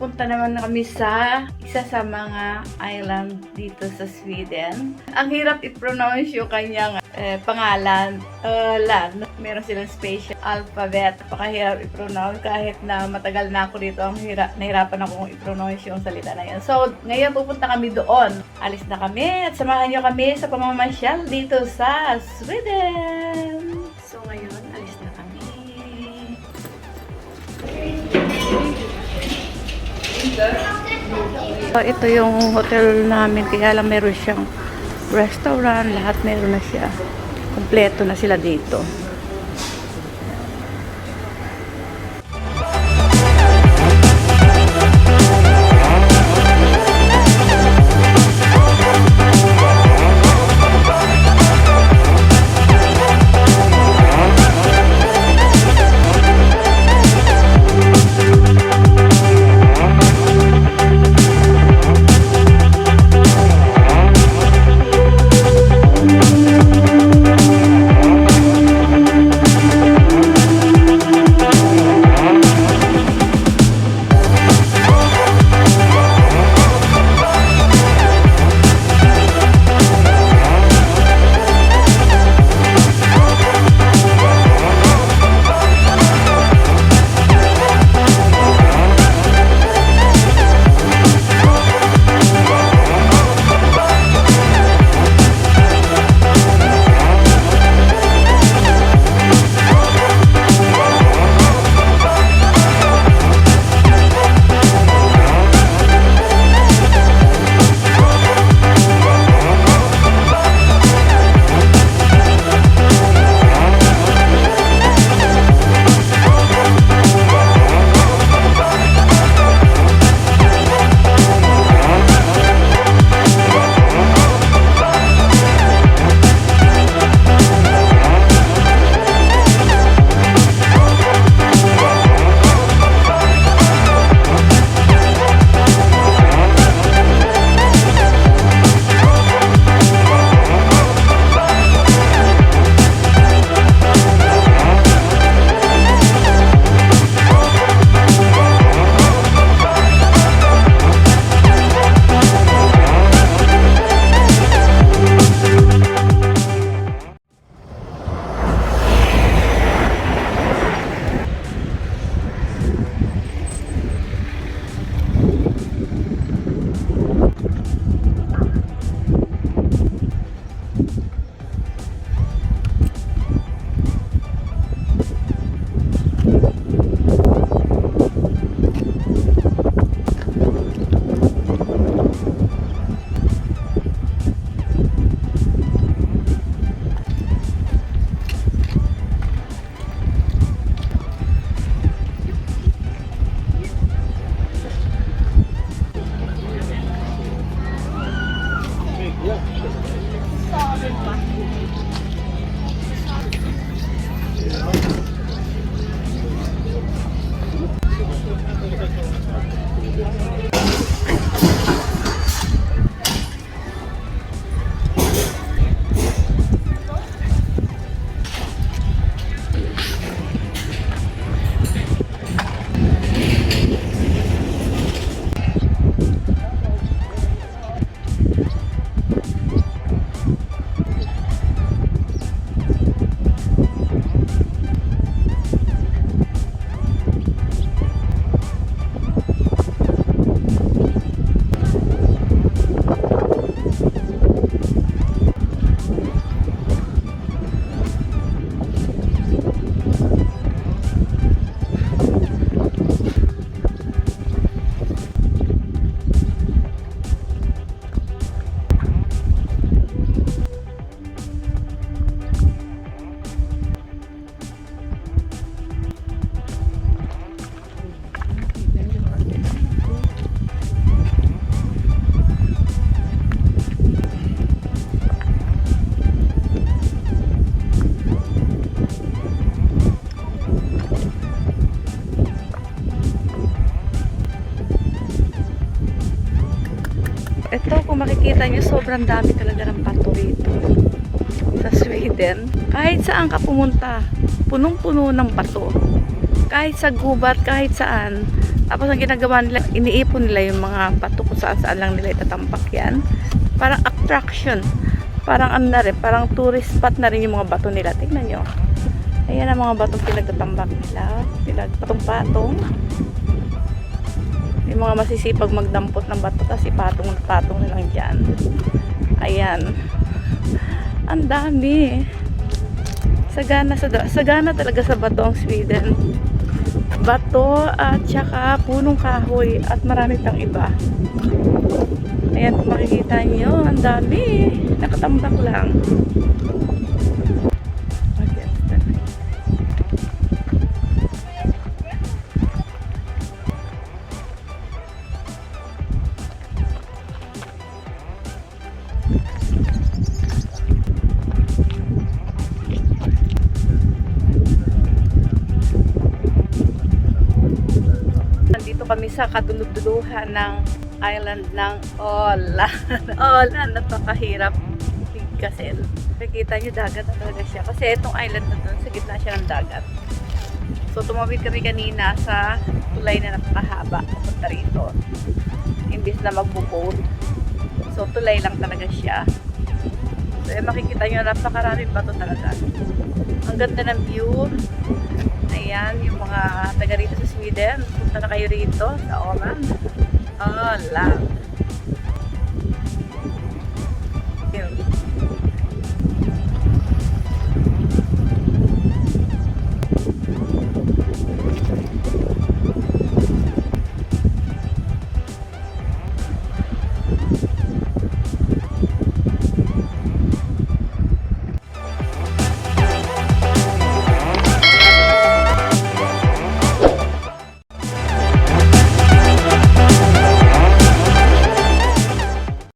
pupunta naman kami sa isa sa mga island dito sa Sweden. Ang hirap i-pronounce yung kanyang pangalan. Land. Meron silang special alphabet. Napakahirap i-pronounce kahit na matagal na ako dito. Nahirapan ako i-pronounce yung salita na yan. So, ngayon pupunta kami doon. Alis na kami at samahan nyo kami sa pamamasyal dito sa Sweden. So, ngayon, alis na kami. Ito yung hotel namin, kaya lang meron siyang restaurant, lahat meron na siya. Kompleto na sila dito. Ito, kung makikita nyo, sobrang dami talaga ng bato rito sa Sweden. Kahit saan ka pumunta, punong-puno ng bato. Kahit sa gubat, kahit saan, Tapos ang ginagawa nila, iniipon nila yung mga bato kung saan saan lang nila itatambak yan. Parang attraction. Parang ano na rin, parang tourist spot na rin yung mga bato nila. Tingnan nyo. Ayan ang mga batong pinagtatambak nila. Pinagpatong-patong. Yung mga masisipag magdampot ng bato kasi patong-patong na lang dyan. Ayan. Ang dami. Sagana talaga sa bato ang Sweden. Bato at saka punong kahoy at marami pang iba. Ayan, kung makikita nyo, ang dami. Nakatambak lang. Nandito kami sa kadulog-duluhan ng island ng Åland. Åland, napakahirap bigkasin. Nakikita nyo, dagat na talaga siya. Kasi itong island na dun, sa gitna siya ng dagat. So, tumawid kami kanina sa tulay na napakahaba papunta rito. Imbis na magbo-boat. So, tulay lang talaga siya. So, makikita nyo, napakaraming bato talaga. Ang ganda ng view. Ayan, yung mga taga rito sa Sweden. Punta na kayo rito sa Åland. Åland.